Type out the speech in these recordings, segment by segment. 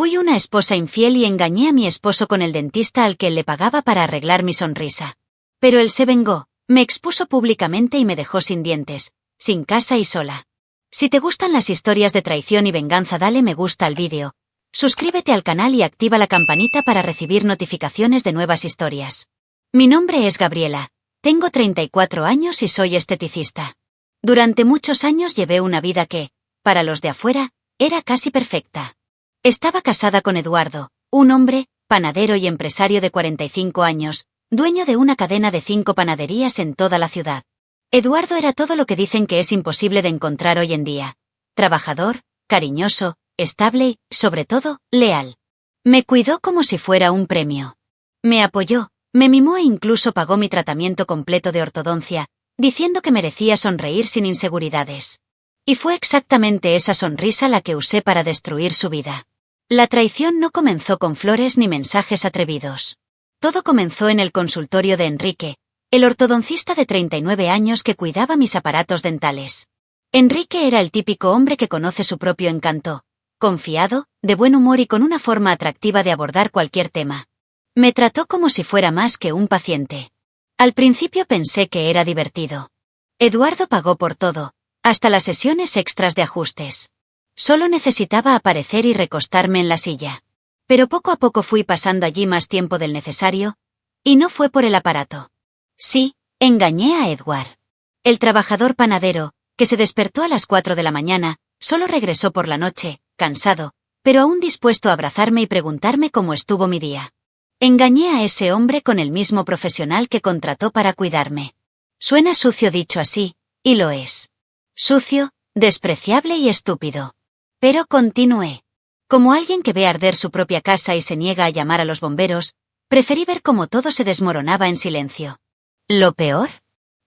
Fui una esposa infiel y engañé a mi esposo con el dentista al que le pagaba para arreglar mi sonrisa. Pero él se vengó, me expuso públicamente y me dejó sin dientes, sin casa y sola. Si te gustan las historias de traición y venganza, dale me gusta al vídeo, suscríbete al canal y activa la campanita para recibir notificaciones de nuevas historias. Mi nombre es Gabriela, tengo 34 años y soy esteticista. Durante muchos años llevé una vida que, para los de afuera, era casi perfecta. Estaba casada con Eduardo, un hombre, panadero y empresario de 45 años, dueño de una cadena de 5 panaderías en toda la ciudad. Eduardo era todo lo que dicen que es imposible de encontrar hoy en día. Trabajador, cariñoso, estable y, sobre todo, leal. Me cuidó como si fuera un premio. Me apoyó, me mimó e incluso pagó mi tratamiento completo de ortodoncia, diciendo que merecía sonreír sin inseguridades. Y fue exactamente esa sonrisa la que usé para destruir su vida. La traición no comenzó con flores ni mensajes atrevidos. Todo comenzó en el consultorio de Enrique, el ortodoncista de 39 años que cuidaba mis aparatos dentales. Enrique era el típico hombre que conoce su propio encanto, confiado, de buen humor y con una forma atractiva de abordar cualquier tema. Me trató como si fuera más que un paciente. Al principio pensé que era divertido. Eduardo pagó por todo, hasta las sesiones extras de ajustes. Solo necesitaba aparecer y recostarme en la silla. Pero poco a poco fui pasando allí más tiempo del necesario, y no fue por el aparato. Sí, engañé a Edward. El trabajador panadero, que se despertó a las 4 de la mañana, solo regresó por la noche, cansado, pero aún dispuesto a abrazarme y preguntarme cómo estuvo mi día. Engañé a ese hombre con el mismo profesional que contrató para cuidarme. Suena sucio dicho así, y lo es. Sucio, despreciable y estúpido. Pero continué. Como alguien que ve arder su propia casa y se niega a llamar a los bomberos, preferí ver cómo todo se desmoronaba en silencio. ¿Lo peor?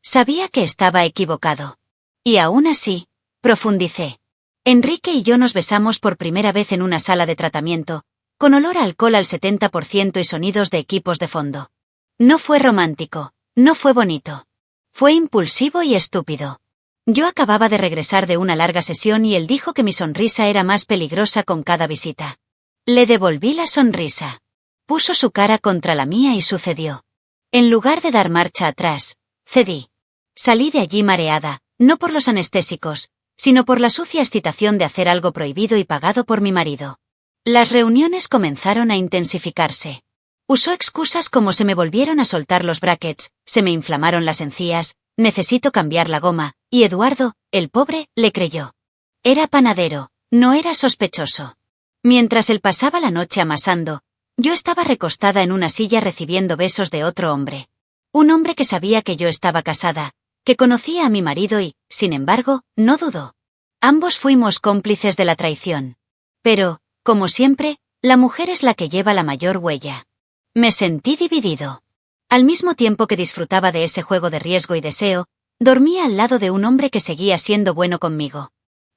Sabía que estaba equivocado. Y aún así, profundicé. Enrique y yo nos besamos por primera vez en una sala de tratamiento, con olor a alcohol al 70% y sonidos de equipos de fondo. No fue romántico, no fue bonito. Fue impulsivo y estúpido. Yo acababa de regresar de una larga sesión y él dijo que mi sonrisa era más peligrosa con cada visita. Le devolví la sonrisa. Puso su cara contra la mía y sucedió. En lugar de dar marcha atrás, cedí. Salí de allí mareada, no por los anestésicos, sino por la sucia excitación de hacer algo prohibido y pagado por mi marido. Las reuniones comenzaron a intensificarse. Usó excusas como se me volvieron a soltar los brackets, se me inflamaron las encías, necesito cambiar la goma, y Eduardo, el pobre, le creyó. Era panadero, no era sospechoso. Mientras él pasaba la noche amasando, yo estaba recostada en una silla recibiendo besos de otro hombre. Un hombre que sabía que yo estaba casada, que conocía a mi marido y, sin embargo, no dudó. Ambos fuimos cómplices de la traición. Pero, como siempre, la mujer es la que lleva la mayor huella. Me sentí dividido. Al mismo tiempo que disfrutaba de ese juego de riesgo y deseo, dormía al lado de un hombre que seguía siendo bueno conmigo.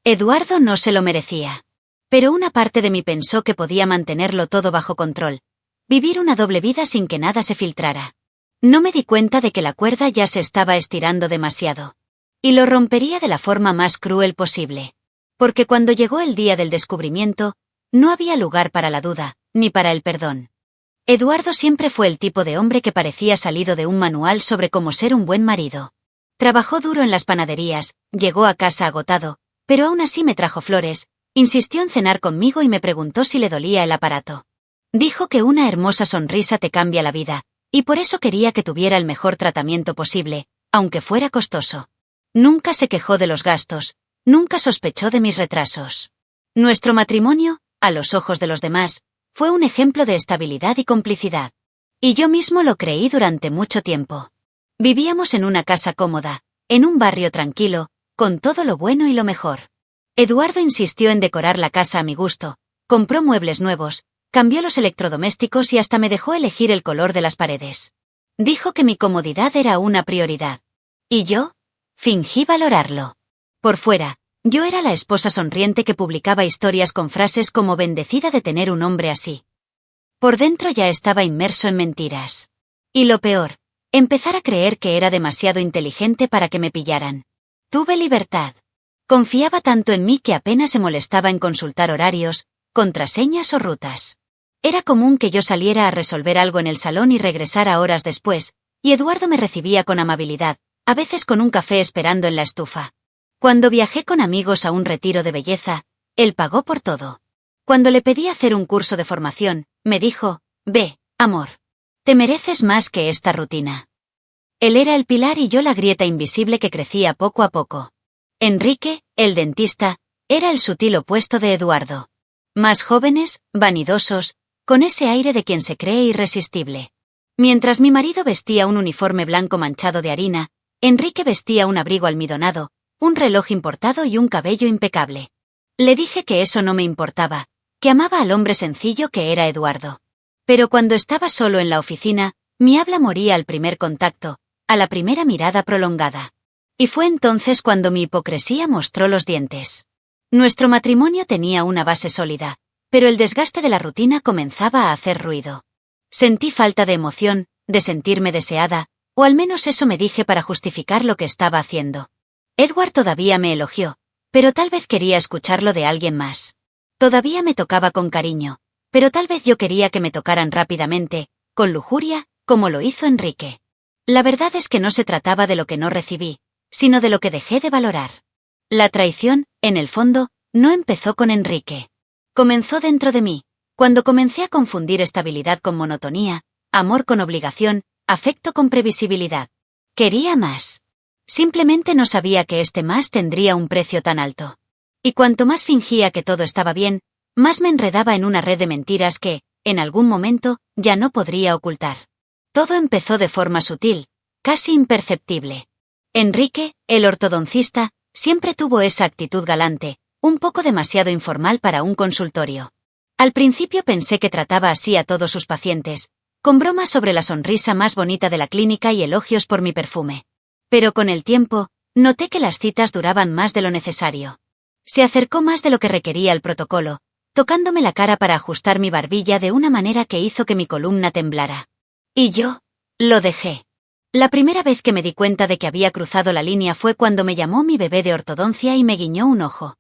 Eduardo no se lo merecía. Pero una parte de mí pensó que podía mantenerlo todo bajo control, vivir una doble vida sin que nada se filtrara. No me di cuenta de que la cuerda ya se estaba estirando demasiado. Y lo rompería de la forma más cruel posible. Porque cuando llegó el día del descubrimiento, no había lugar para la duda, ni para el perdón. Eduardo siempre fue el tipo de hombre que parecía salido de un manual sobre cómo ser un buen marido. Trabajó duro en las panaderías, llegó a casa agotado, pero aún así me trajo flores, insistió en cenar conmigo y me preguntó si le dolía el aparato. Dijo que una hermosa sonrisa te cambia la vida, y por eso quería que tuviera el mejor tratamiento posible, aunque fuera costoso. Nunca se quejó de los gastos, nunca sospechó de mis retrasos. Nuestro matrimonio, a los ojos de los demás, fue un ejemplo de estabilidad y complicidad. Y yo mismo lo creí durante mucho tiempo. Vivíamos en una casa cómoda, en un barrio tranquilo, con todo lo bueno y lo mejor. Eduardo insistió en decorar la casa a mi gusto, compró muebles nuevos, cambió los electrodomésticos y hasta me dejó elegir el color de las paredes. Dijo que mi comodidad era una prioridad. Y yo, fingí valorarlo. Por fuera, yo era la esposa sonriente que publicaba historias con frases como bendecida de tener un hombre así. Por dentro ya estaba inmerso en mentiras. Y lo peor, empezar a creer que era demasiado inteligente para que me pillaran. Tuve libertad. Confiaba tanto en mí que apenas se molestaba en consultar horarios, contraseñas o rutas. Era común que yo saliera a resolver algo en el salón y regresara horas después, y Eduardo me recibía con amabilidad, a veces con un café esperando en la estufa. Cuando viajé con amigos a un retiro de belleza, él pagó por todo. Cuando le pedí hacer un curso de formación, me dijo: «Ve, amor. Te mereces más que esta rutina». Él era el pilar y yo la grieta invisible que crecía poco a poco. Enrique, el dentista, era el sutil opuesto de Eduardo. Más jóvenes, vanidosos, con ese aire de quien se cree irresistible. Mientras mi marido vestía un uniforme blanco manchado de harina, Enrique vestía un abrigo almidonado, un reloj importado y un cabello impecable. Le dije que eso no me importaba, que amaba al hombre sencillo que era Eduardo. Pero cuando estaba solo en la oficina, mi habla moría al primer contacto, a la primera mirada prolongada. Y fue entonces cuando mi hipocresía mostró los dientes. Nuestro matrimonio tenía una base sólida, pero el desgaste de la rutina comenzaba a hacer ruido. Sentí falta de emoción, de sentirme deseada, o al menos eso me dije para justificar lo que estaba haciendo. Edward todavía me elogió, pero tal vez quería escucharlo de alguien más. Todavía me tocaba con cariño, pero tal vez yo quería que me tocaran rápidamente, con lujuria, como lo hizo Enrique. La verdad es que no se trataba de lo que no recibí, sino de lo que dejé de valorar. La traición, en el fondo, no empezó con Enrique. Comenzó dentro de mí, cuando comencé a confundir estabilidad con monotonía, amor con obligación, afecto con previsibilidad. Quería más. Simplemente no sabía que este más tendría un precio tan alto. Y cuanto más fingía que todo estaba bien, más me enredaba en una red de mentiras que, en algún momento, ya no podría ocultar. Todo empezó de forma sutil, casi imperceptible. Enrique, el ortodoncista, siempre tuvo esa actitud galante, un poco demasiado informal para un consultorio. Al principio pensé que trataba así a todos sus pacientes, con bromas sobre la sonrisa más bonita de la clínica y elogios por mi perfume. Pero con el tiempo, noté que las citas duraban más de lo necesario. Se acercó más de lo que requería el protocolo, tocándome la cara para ajustar mi barbilla de una manera que hizo que mi columna temblara. Y yo lo dejé. La primera vez que me di cuenta de que había cruzado la línea fue cuando me llamó mi bebé de ortodoncia y me guiñó un ojo.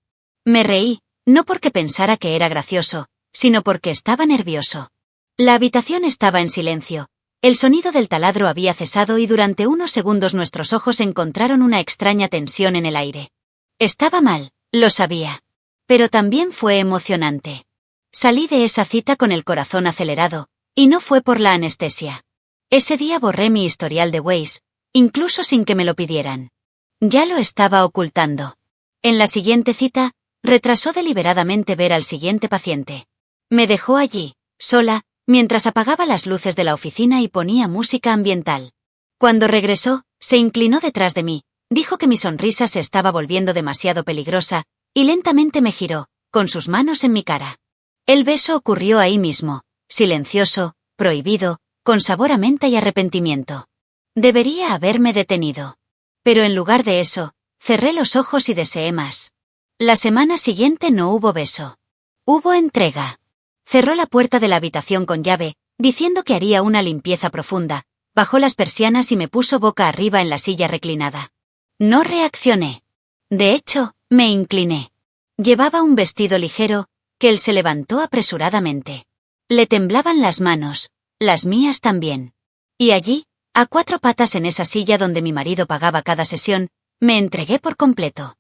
Me reí, no porque pensara que era gracioso, sino porque estaba nervioso. La habitación estaba en silencio. El sonido del taladro había cesado y durante unos segundos nuestros ojos encontraron una extraña tensión en el aire. Estaba mal, lo sabía. Pero también fue emocionante. Salí de esa cita con el corazón acelerado, y no fue por la anestesia. Ese día borré mi historial de Waze, incluso sin que me lo pidieran. Ya lo estaba ocultando. En la siguiente cita, retrasó deliberadamente ver al siguiente paciente. Me dejó allí, sola, mientras apagaba las luces de la oficina y ponía música ambiental. Cuando regresó, se inclinó detrás de mí, dijo que mi sonrisa se estaba volviendo demasiado peligrosa, y lentamente me giró, con sus manos en mi cara. El beso ocurrió ahí mismo, silencioso, prohibido, con sabor a menta y arrepentimiento. Debería haberme detenido. Pero en lugar de eso, cerré los ojos y deseé más. La semana siguiente no hubo beso. Hubo entrega. Cerró la puerta de la habitación con llave, diciendo que haría una limpieza profunda, bajó las persianas y me puso boca arriba en la silla reclinada. No reaccioné. De hecho, me incliné. Llevaba un vestido ligero, que él se levantó apresuradamente. Le temblaban las manos, las mías también. Y allí, a cuatro patas en esa silla donde mi marido pagaba cada sesión, me entregué por completo.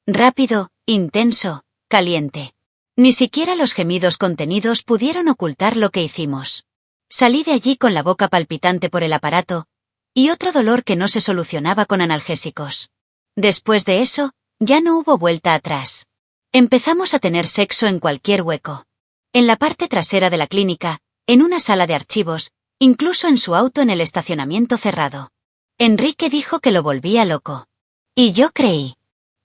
Rápido, intenso, caliente. Ni siquiera los gemidos contenidos pudieron ocultar lo que hicimos. Salí de allí con la boca palpitante por el aparato, y otro dolor que no se solucionaba con analgésicos. Después de eso, ya no hubo vuelta atrás. Empezamos a tener sexo en cualquier hueco. En la parte trasera de la clínica, en una sala de archivos, incluso en su auto en el estacionamiento cerrado. Enrique dijo que lo volvía loco. Y yo creí.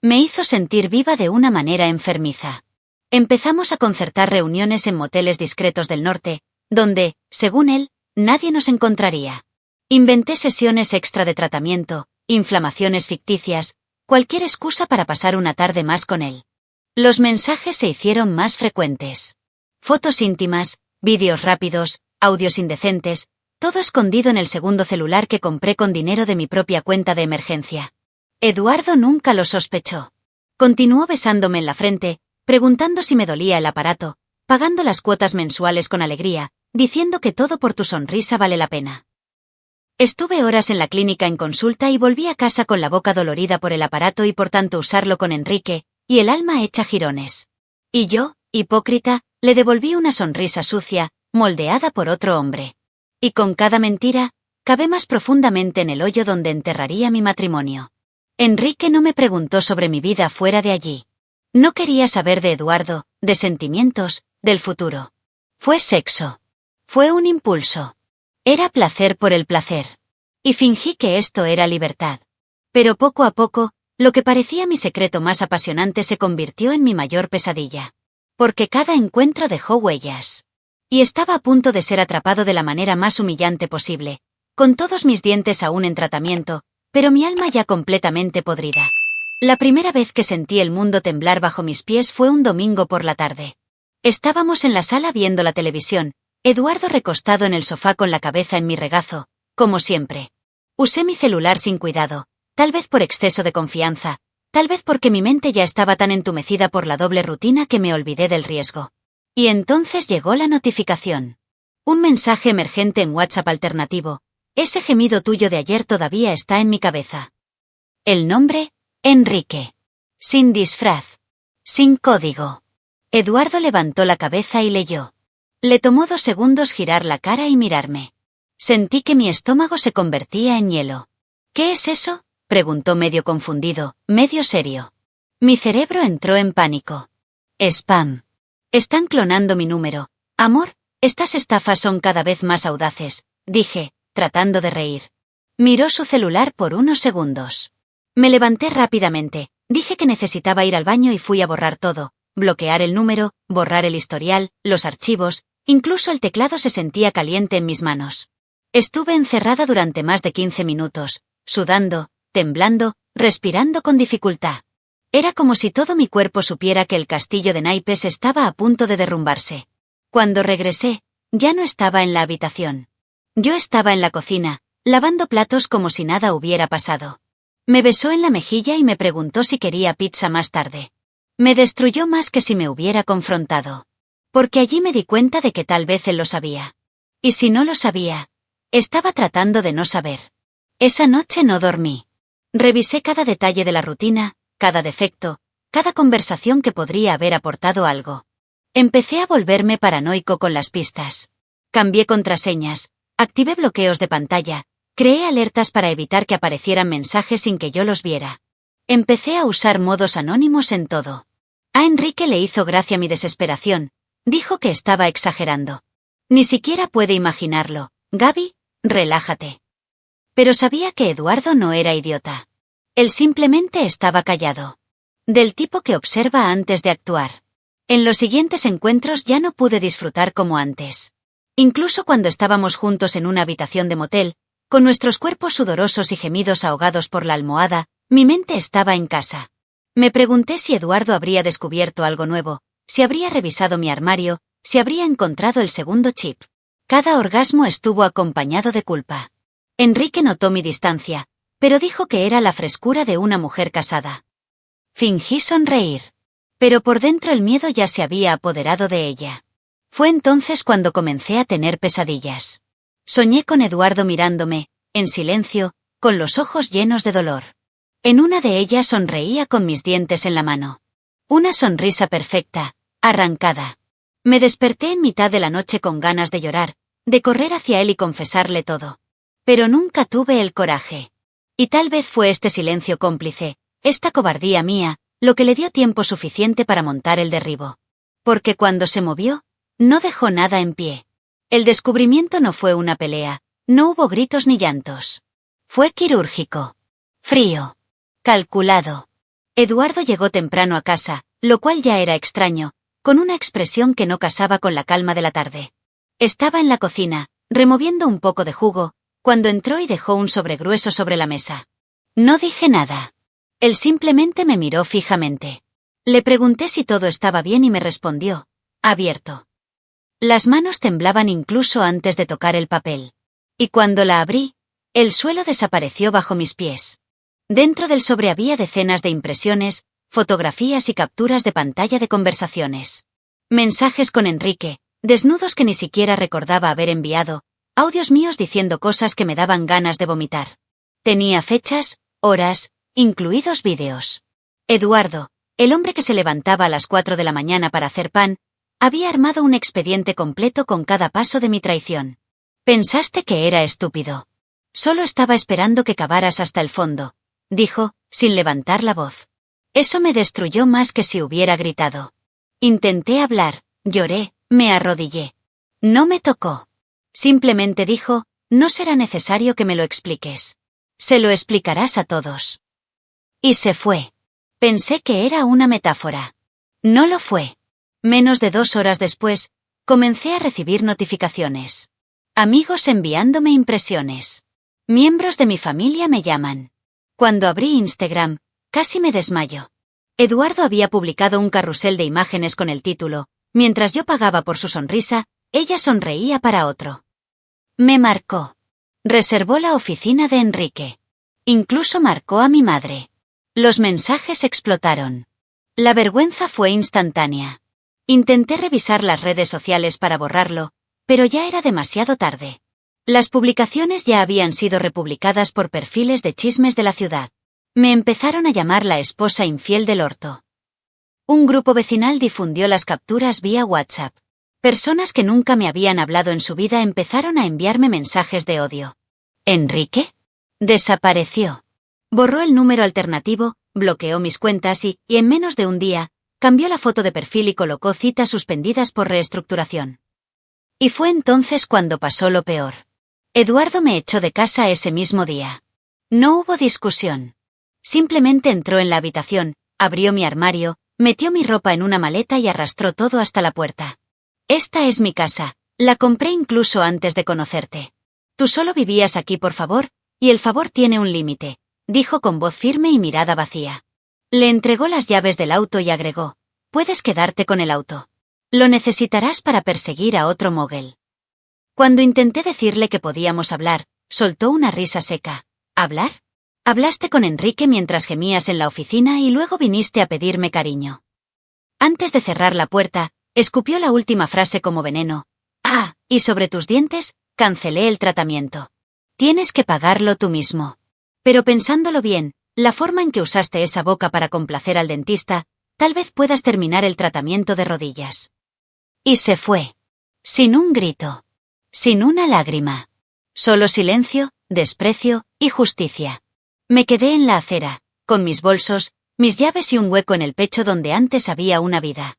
Me hizo sentir viva de una manera enfermiza. Empezamos a concertar reuniones en moteles discretos del norte, donde, según él, nadie nos encontraría. Inventé sesiones extra de tratamiento, inflamaciones ficticias, cualquier excusa para pasar una tarde más con él. Los mensajes se hicieron más frecuentes. Fotos íntimas, vídeos rápidos, audios indecentes, todo escondido en el segundo celular que compré con dinero de mi propia cuenta de emergencia. Eduardo nunca lo sospechó. Continuó besándome en la frente, preguntando si me dolía el aparato, pagando las cuotas mensuales con alegría, diciendo que todo por tu sonrisa vale la pena. Estuve horas en la clínica en consulta y volví a casa con la boca dolorida por el aparato y por tanto usarlo con Enrique, y el alma hecha jirones. Y yo, hipócrita, le devolví una sonrisa sucia, moldeada por otro hombre. Y con cada mentira, cavé más profundamente en el hoyo donde enterraría mi matrimonio. Enrique no me preguntó sobre mi vida fuera de allí. No quería saber de Eduardo, de sentimientos, del futuro. Fue sexo. Fue un impulso. Era placer por el placer. Y fingí que esto era libertad. Pero poco a poco, lo que parecía mi secreto más apasionante se convirtió en mi mayor pesadilla. Porque cada encuentro dejó huellas. Y estaba a punto de ser atrapado de la manera más humillante posible, con todos mis dientes aún en tratamiento, pero mi alma ya completamente podrida. La primera vez que sentí el mundo temblar bajo mis pies fue un domingo por la tarde. Estábamos en la sala viendo la televisión, Eduardo recostado en el sofá con la cabeza en mi regazo, como siempre. Usé mi celular sin cuidado, tal vez por exceso de confianza, tal vez porque mi mente ya estaba tan entumecida por la doble rutina que me olvidé del riesgo. Y entonces llegó la notificación. Un mensaje emergente en WhatsApp alternativo. Ese gemido tuyo de ayer todavía está en mi cabeza. El nombre, Enrique. Sin disfraz. Sin código. Eduardo levantó la cabeza y leyó. Le tomó 2 segundos girar la cara y mirarme. Sentí que mi estómago se convertía en hielo. ¿Qué es eso?, preguntó medio confundido, medio serio. Mi cerebro entró en pánico. Spam. Están clonando mi número. Amor, estas estafas son cada vez más audaces, dije, tratando de reír. Miró su celular por unos segundos. Me levanté rápidamente, dije que necesitaba ir al baño y fui a borrar todo, bloquear el número, borrar el historial, los archivos, incluso el teclado se sentía caliente en mis manos. Estuve encerrada durante más de 15 minutos, sudando, temblando, respirando con dificultad. Era como si todo mi cuerpo supiera que el castillo de naipes estaba a punto de derrumbarse. Cuando regresé, ya no estaba en la habitación. Yo estaba en la cocina, lavando platos como si nada hubiera pasado. Me besó en la mejilla y me preguntó si quería pizza más tarde. Me destruyó más que si me hubiera confrontado. Porque allí me di cuenta de que tal vez él lo sabía. Y si no lo sabía, estaba tratando de no saber. Esa noche no dormí. Revisé cada detalle de la rutina, cada defecto, cada conversación que podría haber aportado algo. Empecé a volverme paranoico con las pistas. Cambié contraseñas, activé bloqueos de pantalla, creé alertas para evitar que aparecieran mensajes sin que yo los viera. Empecé a usar modos anónimos en todo. A Enrique le hizo gracia mi desesperación, dijo que estaba exagerando. Ni siquiera puede imaginarlo, Gaby, relájate. Pero sabía que Eduardo no era idiota. Él simplemente estaba callado. Del tipo que observa antes de actuar. En los siguientes encuentros ya no pude disfrutar como antes. Incluso cuando estábamos juntos en una habitación de motel, con nuestros cuerpos sudorosos y gemidos ahogados por la almohada, mi mente estaba en casa. Me pregunté si Eduardo habría descubierto algo nuevo, si habría revisado mi armario, si habría encontrado el segundo chip. Cada orgasmo estuvo acompañado de culpa. Enrique notó mi distancia, pero dijo que era la frescura de una mujer casada. Fingí sonreír. Pero por dentro el miedo ya se había apoderado de ella. Fue entonces cuando comencé a tener pesadillas. Soñé con Eduardo mirándome, en silencio, con los ojos llenos de dolor. En una de ellas sonreía con mis dientes en la mano. Una sonrisa perfecta, arrancada. Me desperté en mitad de la noche con ganas de llorar, de correr hacia él y confesarle todo. Pero nunca tuve el coraje. Y tal vez fue este silencio cómplice, esta cobardía mía, lo que le dio tiempo suficiente para montar el derribo. Porque cuando se movió, no dejó nada en pie. El descubrimiento no fue una pelea, no hubo gritos ni llantos. Fue quirúrgico. Frío. Calculado. Eduardo llegó temprano a casa, lo cual ya era extraño, con una expresión que no casaba con la calma de la tarde. Estaba en la cocina, removiendo un poco de jugo, cuando entró y dejó un sobre grueso sobre la mesa. No dije nada. Él simplemente me miró fijamente. Le pregunté si todo estaba bien y me respondió, abierto. Las manos temblaban incluso antes de tocar el papel. Y cuando la abrí, el suelo desapareció bajo mis pies. Dentro del sobre había decenas de impresiones, fotografías y capturas de pantalla de conversaciones. Mensajes con Enrique, desnudos que ni siquiera recordaba haber enviado, audios míos diciendo cosas que me daban ganas de vomitar. Tenía fechas, horas, incluidos vídeos. Eduardo, el hombre que se levantaba a las 4 de la mañana para hacer pan, había armado un expediente completo con cada paso de mi traición. Pensaste que era estúpido. Solo estaba esperando que cavaras hasta el fondo, dijo, sin levantar la voz. Eso me destruyó más que si hubiera gritado. Intenté hablar, lloré, me arrodillé. No me tocó. Simplemente dijo, no será necesario que me lo expliques. Se lo explicarás a todos. Y se fue. Pensé que era una metáfora. No lo fue. Menos de 2 horas después, comencé a recibir notificaciones. Amigos enviándome impresiones. Miembros de mi familia me llaman. Cuando abrí Instagram, casi me desmayo. Eduardo había publicado un carrusel de imágenes con el título, mientras yo pagaba por su sonrisa, ella sonreía para otro. Me marcó. Reservó la oficina de Enrique. Incluso marcó a mi madre. Los mensajes explotaron. La vergüenza fue instantánea. Intenté revisar las redes sociales para borrarlo, pero ya era demasiado tarde. Las publicaciones ya habían sido republicadas por perfiles de chismes de la ciudad. Me empezaron a llamar la esposa infiel del orto. Un grupo vecinal difundió las capturas vía WhatsApp. Personas que nunca me habían hablado en su vida empezaron a enviarme mensajes de odio. ¿Enrique? Desapareció. Borró el número alternativo, bloqueó mis cuentas y en menos de un día, cambió la foto de perfil y colocó citas suspendidas por reestructuración. Y fue entonces cuando pasó lo peor. Eduardo me echó de casa ese mismo día. No hubo discusión. Simplemente entró en la habitación, abrió mi armario, metió mi ropa en una maleta y arrastró todo hasta la puerta. Esta es mi casa, la compré incluso antes de conocerte. Tú solo vivías aquí por favor, y el favor tiene un límite, dijo con voz firme y mirada vacía. Le entregó las llaves del auto y agregó, puedes quedarte con el auto. Lo necesitarás para perseguir a otro mogel. Cuando intenté decirle que podíamos hablar, soltó una risa seca. ¿Hablar? Hablaste con Enrique mientras gemías en la oficina y luego viniste a pedirme cariño. Antes de cerrar la puerta, escupió la última frase como veneno. Ah, y sobre tus dientes, cancelé el tratamiento. Tienes que pagarlo tú mismo. Pero pensándolo bien, la forma en que usaste esa boca para complacer al dentista, tal vez puedas terminar el tratamiento de rodillas. Y se fue. Sin un grito. Sin una lágrima. Solo silencio, desprecio y justicia. Me quedé en la acera, con mis bolsos, mis llaves y un hueco en el pecho donde antes había una vida.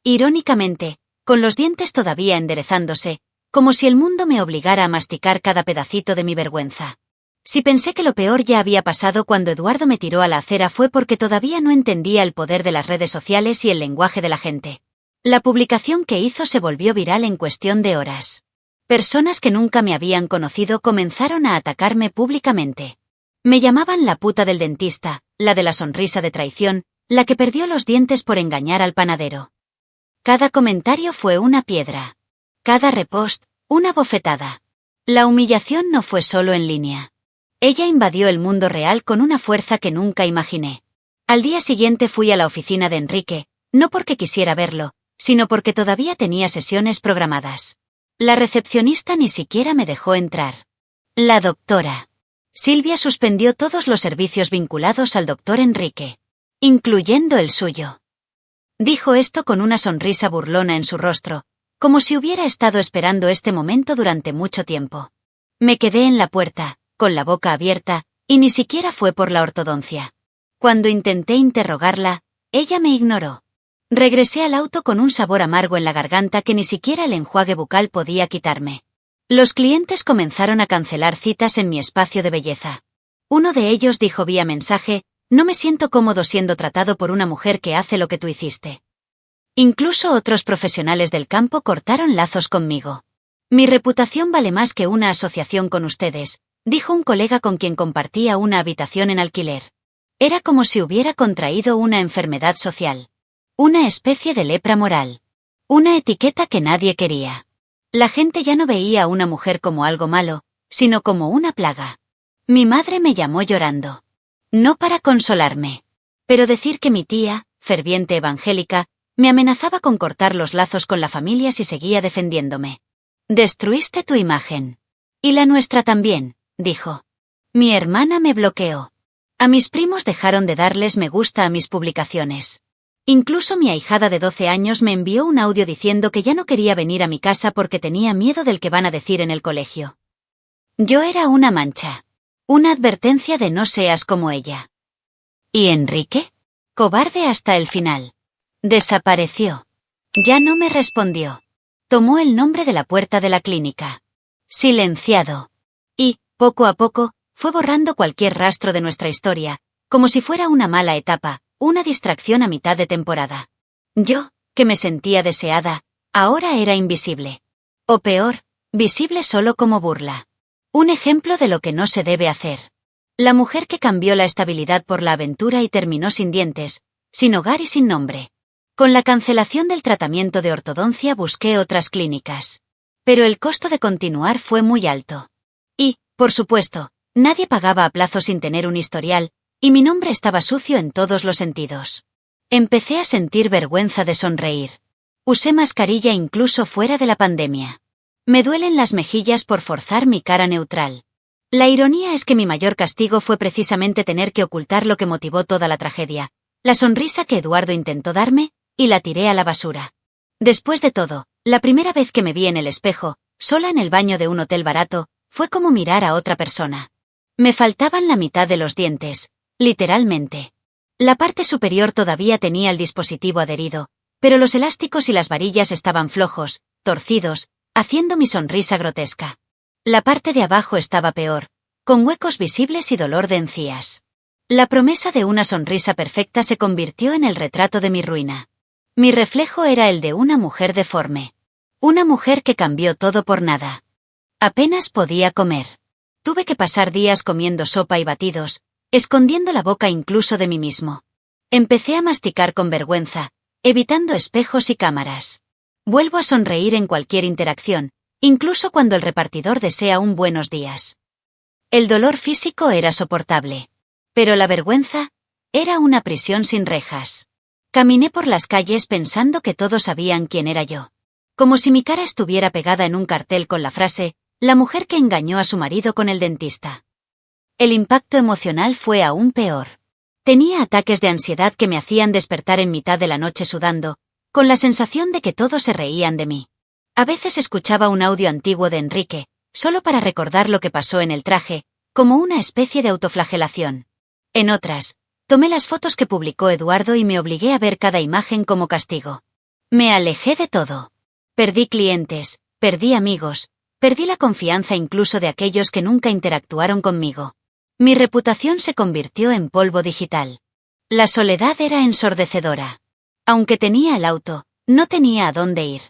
Irónicamente, con los dientes todavía enderezándose, como si el mundo me obligara a masticar cada pedacito de mi vergüenza. Si pensé que lo peor ya había pasado cuando Eduardo me tiró a la acera fue porque todavía no entendía el poder de las redes sociales y el lenguaje de la gente. La publicación que hizo se volvió viral en cuestión de horas. Personas que nunca me habían conocido comenzaron a atacarme públicamente. Me llamaban la puta del dentista, la de la sonrisa de traición, la que perdió los dientes por engañar al panadero. Cada comentario fue una piedra. Cada repost, una bofetada. La humillación no fue solo en línea. Ella invadió el mundo real con una fuerza que nunca imaginé. Al día siguiente fui a la oficina de Enrique, no porque quisiera verlo, sino porque todavía tenía sesiones programadas. La recepcionista ni siquiera me dejó entrar. La doctora Silvia suspendió todos los servicios vinculados al doctor Enrique, incluyendo el suyo. Dijo esto con una sonrisa burlona en su rostro, como si hubiera estado esperando este momento durante mucho tiempo. Me quedé en la puerta, con la boca abierta, y ni siquiera fue por la ortodoncia. Cuando intenté interrogarla, ella me ignoró. Regresé al auto con un sabor amargo en la garganta que ni siquiera el enjuague bucal podía quitarme. Los clientes comenzaron a cancelar citas en mi espacio de belleza. Uno de ellos dijo vía mensaje, no me siento cómodo siendo tratado por una mujer que hace lo que tú hiciste. Incluso otros profesionales del campo cortaron lazos conmigo. Mi reputación vale más que una asociación con ustedes, dijo un colega con quien compartía una habitación en alquiler. Era como si hubiera contraído una enfermedad social. Una especie de lepra moral. Una etiqueta que nadie quería. La gente ya no veía a una mujer como algo malo, sino como una plaga. Mi madre me llamó llorando. No para consolarme. Pero decir que mi tía, ferviente evangélica, Me amenazaba con cortar los lazos con la familia si seguía defendiéndome. Destruiste tu imagen. Y la nuestra también, dijo. Mi hermana me bloqueó. A mis primos dejaron de darles me gusta a mis publicaciones. Incluso mi ahijada de 12 años me envió un audio diciendo que ya no quería venir a mi casa porque tenía miedo del que van a decir en el colegio. Yo era una mancha. Una advertencia de no seas como ella. ¿Y Enrique? Cobarde hasta el final. Desapareció. Ya no me respondió. Tomó el nombre de la puerta de la clínica. Silenciado. Y, poco a poco, fue borrando cualquier rastro de nuestra historia, como si fuera una mala etapa, una distracción a mitad de temporada. Yo, que me sentía deseada, ahora era invisible. O peor, visible solo como burla. Un ejemplo de lo que no se debe hacer. La mujer que cambió la estabilidad por la aventura y terminó sin dientes, sin hogar y sin nombre. Con la cancelación del tratamiento de ortodoncia busqué otras clínicas. Pero el costo de continuar fue muy alto. Y, por supuesto, nadie pagaba a plazo sin tener un historial, y mi nombre estaba sucio en todos los sentidos. Empecé a sentir vergüenza de sonreír. Usé mascarilla incluso fuera de la pandemia. Me duelen las mejillas por forzar mi cara neutral. La ironía es que mi mayor castigo fue precisamente tener que ocultar lo que motivó toda la tragedia, la sonrisa que Eduardo intentó darme, y la tiré a la basura. Después de todo, la primera vez que me vi en el espejo, sola en el baño de un hotel barato, fue como mirar a otra persona. Me faltaban la mitad de los dientes, literalmente. La parte superior todavía tenía el dispositivo adherido, pero los elásticos y las varillas estaban flojos, torcidos, haciendo mi sonrisa grotesca. La parte de abajo estaba peor, con huecos visibles y dolor de encías. La promesa de una sonrisa perfecta se convirtió en el retrato de mi ruina. Mi reflejo era el de una mujer deforme. Una mujer que cambió todo por nada. Apenas podía comer. Tuve que pasar días comiendo sopa y batidos, escondiendo la boca incluso de mí mismo. Empecé a masticar con vergüenza, evitando espejos y cámaras. Vuelvo a sonreír en cualquier interacción, incluso cuando el repartidor desea un buenos días. El dolor físico era soportable. Pero la vergüenza era una prisión sin rejas. Caminé por las calles pensando que todos sabían quién era yo. Como si mi cara estuviera pegada en un cartel con la frase, la mujer que engañó a su marido con el dentista. El impacto emocional fue aún peor. Tenía ataques de ansiedad que me hacían despertar en mitad de la noche sudando, con la sensación de que todos se reían de mí. A veces escuchaba un audio antiguo de Enrique, solo para recordar lo que pasó en el traje, como una especie de autoflagelación. En otras, tomé las fotos que publicó Eduardo y me obligué a ver cada imagen como castigo. Me alejé de todo. Perdí clientes, perdí amigos, perdí la confianza incluso de aquellos que nunca interactuaron conmigo. Mi reputación se convirtió en polvo digital. La soledad era ensordecedora. Aunque tenía el auto, no tenía a dónde ir.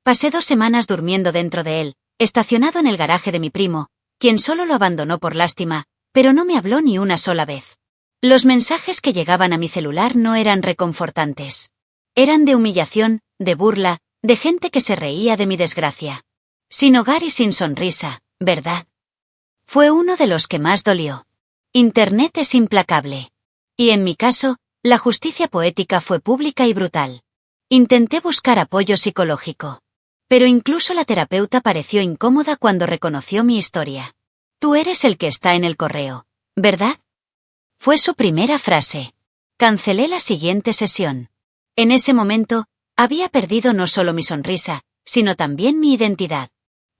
Pasé 2 semanas durmiendo dentro de él, estacionado en el garaje de mi primo, quien solo lo abandonó por lástima, pero no me habló ni una sola vez. Los mensajes que llegaban a mi celular no eran reconfortantes. Eran de humillación, de burla, de gente que se reía de mi desgracia. Sin hogar y sin sonrisa, ¿verdad? Fue uno de los que más dolió. Internet es implacable. Y en mi caso, la justicia poética fue pública y brutal. Intenté buscar apoyo psicológico. Pero incluso la terapeuta pareció incómoda cuando reconoció mi historia. Tú eres el que está en el correo, ¿verdad? Fue su primera frase. Cancelé la siguiente sesión. En ese momento, había perdido no solo mi sonrisa, sino también mi identidad.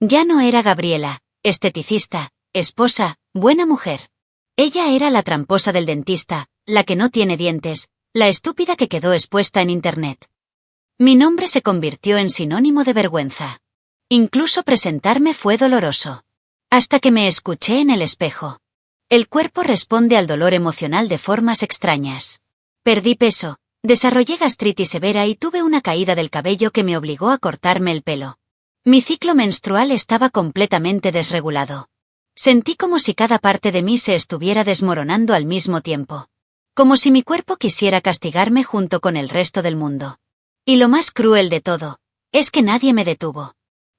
Ya no era Gabriela, esteticista, esposa, buena mujer. Ella era la tramposa del dentista, la que no tiene dientes, la estúpida que quedó expuesta en Internet. Mi nombre se convirtió en sinónimo de vergüenza. Incluso presentarme fue doloroso. Hasta que me escuché en el espejo. El cuerpo responde al dolor emocional de formas extrañas. Perdí peso, desarrollé gastritis severa y tuve una caída del cabello que me obligó a cortarme el pelo. Mi ciclo menstrual estaba completamente desregulado. Sentí como si cada parte de mí se estuviera desmoronando al mismo tiempo. Como si mi cuerpo quisiera castigarme junto con el resto del mundo. Y lo más cruel de todo, es que nadie me detuvo.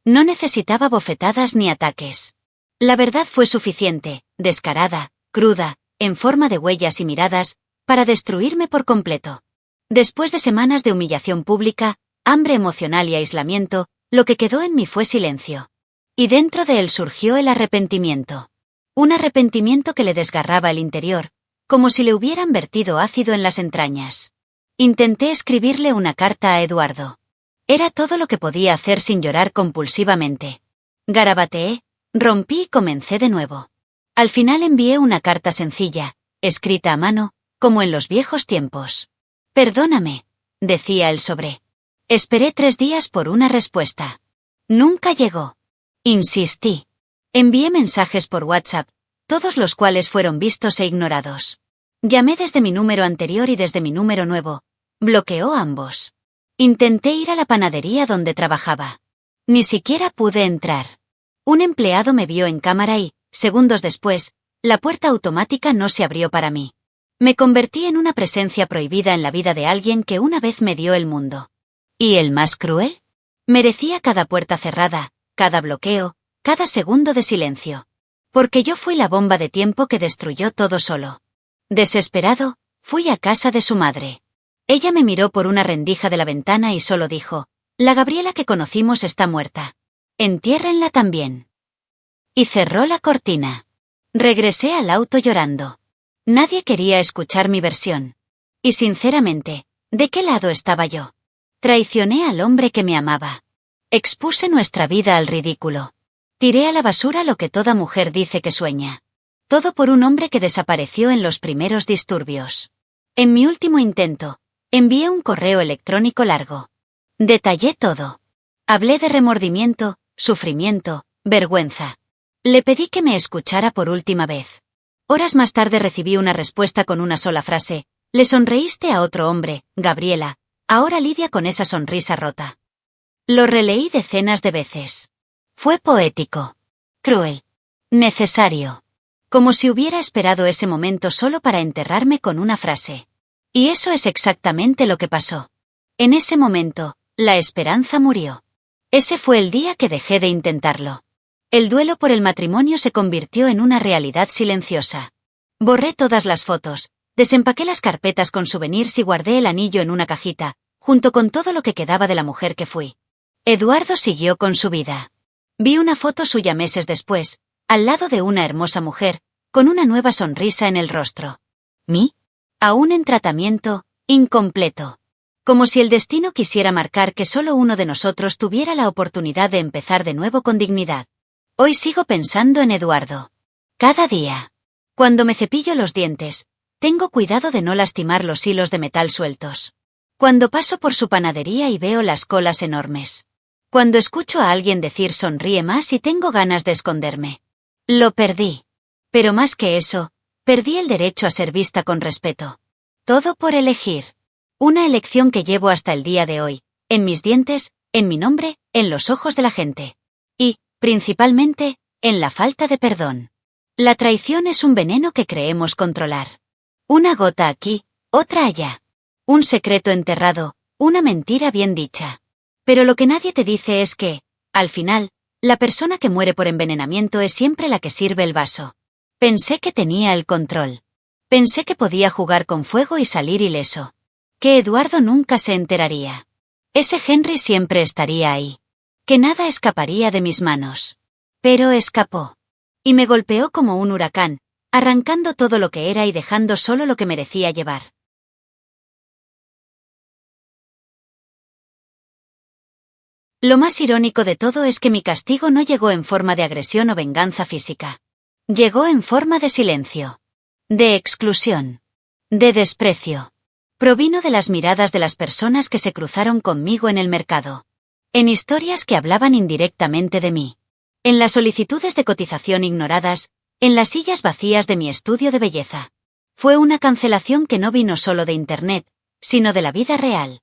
No necesitaba bofetadas ni ataques. La verdad fue suficiente, descarada, cruda, en forma de huellas y miradas, para destruirme por completo. Después de semanas de humillación pública, hambre emocional y aislamiento, lo que quedó en mí fue silencio. Y dentro de él surgió el arrepentimiento. Un arrepentimiento que le desgarraba el interior, como si le hubieran vertido ácido en las entrañas. Intenté escribirle una carta a Eduardo. Era todo lo que podía hacer sin llorar compulsivamente. Garabateé, rompí y comencé de nuevo. Al final envié una carta sencilla, escrita a mano, como en los viejos tiempos. Perdóname, decía el sobre. Esperé 3 días por una respuesta. Nunca llegó. Insistí. Envié mensajes por WhatsApp, todos los cuales fueron vistos e ignorados. Llamé desde mi número anterior y desde mi número nuevo. Bloqueó ambos. Intenté ir a la panadería donde trabajaba. Ni siquiera pude entrar. Un empleado me vio en cámara y, segundos después, la puerta automática no se abrió para mí. Me convertí en una presencia prohibida en la vida de alguien que una vez me dio el mundo. ¿Y el más cruel? Merecía cada puerta cerrada, cada bloqueo, cada segundo de silencio. Porque yo fui la bomba de tiempo que destruyó todo solo. Desesperado, fui a casa de su madre. Ella me miró por una rendija de la ventana y solo dijo: «La Gabriela que conocimos está muerta. Entiérrenla también». Y cerró la cortina. Regresé al auto llorando. Nadie quería escuchar mi versión. Y sinceramente, ¿de qué lado estaba yo? Traicioné al hombre que me amaba. Expuse nuestra vida al ridículo. Tiré a la basura lo que toda mujer dice que sueña. Todo por un hombre que desapareció en los primeros disturbios. En mi último intento, envié un correo electrónico largo. Detallé todo. Hablé de remordimiento, sufrimiento, vergüenza. Le pedí que me escuchara por última vez. Horas más tarde recibí una respuesta con una sola frase: «Le sonreíste a otro hombre, Gabriela, ahora lidia con esa sonrisa rota». Lo releí decenas de veces. Fue poético. Cruel. Necesario. Como si hubiera esperado ese momento solo para enterrarme con una frase. Y eso es exactamente lo que pasó. En ese momento, la esperanza murió. Ese fue el día que dejé de intentarlo. El duelo por el matrimonio se convirtió en una realidad silenciosa. Borré todas las fotos, desempaqué las carpetas con souvenirs y guardé el anillo en una cajita, junto con todo lo que quedaba de la mujer que fui. Eduardo siguió con su vida. Vi una foto suya meses después, al lado de una hermosa mujer, con una nueva sonrisa en el rostro. ¿Mí? Aún en tratamiento, incompleto. Como si el destino quisiera marcar que solo uno de nosotros tuviera la oportunidad de empezar de nuevo con dignidad. Hoy sigo pensando en Eduardo. Cada día. Cuando me cepillo los dientes, tengo cuidado de no lastimar los hilos de metal sueltos. Cuando paso por su panadería y veo las colas enormes. Cuando escucho a alguien decir sonríe más y tengo ganas de esconderme. Lo perdí. Pero más que eso, perdí el derecho a ser vista con respeto. Todo por elegir. Una elección que llevo hasta el día de hoy, en mis dientes, en mi nombre, en los ojos de la gente. Y, principalmente, en la falta de perdón. La traición es un veneno que creemos controlar. Una gota aquí, otra allá. Un secreto enterrado, una mentira bien dicha. Pero lo que nadie te dice es que, al final, la persona que muere por envenenamiento es siempre la que sirve el vaso. Pensé que tenía el control. Pensé que podía jugar con fuego y salir ileso. Que Eduardo nunca se enteraría. Ese Henry siempre estaría ahí. Que nada escaparía de mis manos. Pero escapó. Y me golpeó como un huracán, arrancando todo lo que era y dejando solo lo que merecía llevar. Lo más irónico de todo es que mi castigo no llegó en forma de agresión o venganza física. Llegó en forma de silencio. De exclusión. De desprecio. Provino de las miradas de las personas que se cruzaron conmigo en el mercado. En historias que hablaban indirectamente de mí. En las solicitudes de cotización ignoradas, en las sillas vacías de mi estudio de belleza. Fue una cancelación que no vino solo de Internet, sino de la vida real.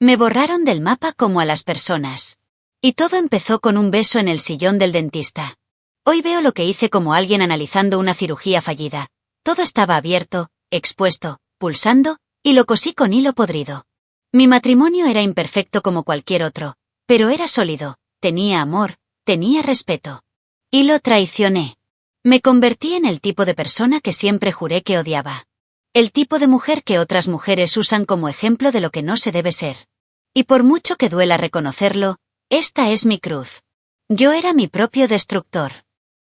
Me borraron del mapa como a las personas. Y todo empezó con un beso en el sillón del dentista. Hoy veo lo que hice como alguien analizando una cirugía fallida. Todo estaba abierto, expuesto, pulsando, y lo cosí con hilo podrido. Mi matrimonio era imperfecto como cualquier otro, pero era sólido, tenía amor, tenía respeto. Y lo traicioné. Me convertí en el tipo de persona que siempre juré que odiaba. El tipo de mujer que otras mujeres usan como ejemplo de lo que no se debe ser. Y por mucho que duela reconocerlo, esta es mi cruz. Yo era mi propio destructor.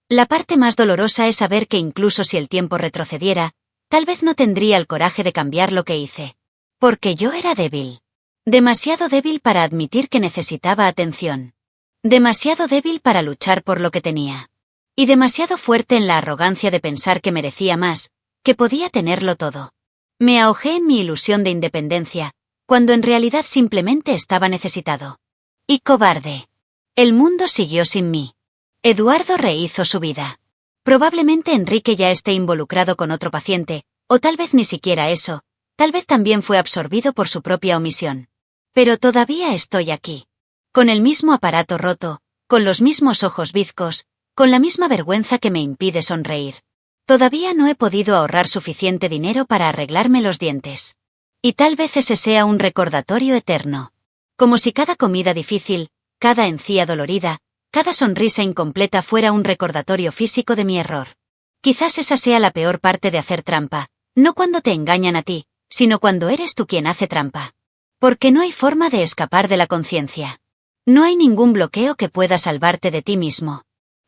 La parte más dolorosa es saber que incluso si el tiempo retrocediera, tal vez no tendría el coraje de cambiar lo que hice. Porque yo era débil. Demasiado débil para admitir que necesitaba atención. Demasiado débil para luchar por lo que tenía. Y demasiado fuerte en la arrogancia de pensar que merecía más, que podía tenerlo todo. Me ahogé en mi ilusión de independencia, cuando en realidad simplemente estaba necesitado. Y cobarde. El mundo siguió sin mí. Eduardo rehizo su vida. Probablemente Enrique ya esté involucrado con otro paciente, o tal vez ni siquiera eso, tal vez también fue absorbido por su propia omisión. Pero todavía estoy aquí. Con el mismo aparato roto, con los mismos ojos bizcos, con la misma vergüenza que me impide sonreír. Todavía no he podido ahorrar suficiente dinero para arreglarme los dientes. Y tal vez ese sea un recordatorio eterno. Como si cada comida difícil, cada encía dolorida, cada sonrisa incompleta fuera un recordatorio físico de mi error. Quizás esa sea la peor parte de hacer trampa, no cuando te engañan a ti, sino cuando eres tú quien hace trampa. Porque no hay forma de escapar de la conciencia. No hay ningún bloqueo que pueda salvarte de ti mismo.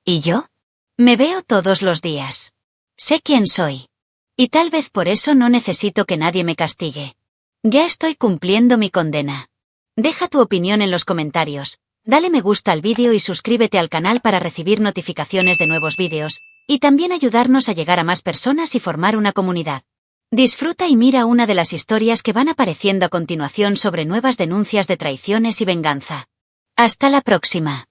¿Y yo? Me veo todos los días. Sé quién soy. Y tal vez por eso no necesito que nadie me castigue. Ya estoy cumpliendo mi condena. Deja tu opinión en los comentarios, dale me gusta al vídeo y suscríbete al canal para recibir notificaciones de nuevos vídeos, y también ayudarnos a llegar a más personas y formar una comunidad. Disfruta y mira una de las historias que van apareciendo a continuación sobre nuevas denuncias de traiciones y venganza. Hasta la próxima.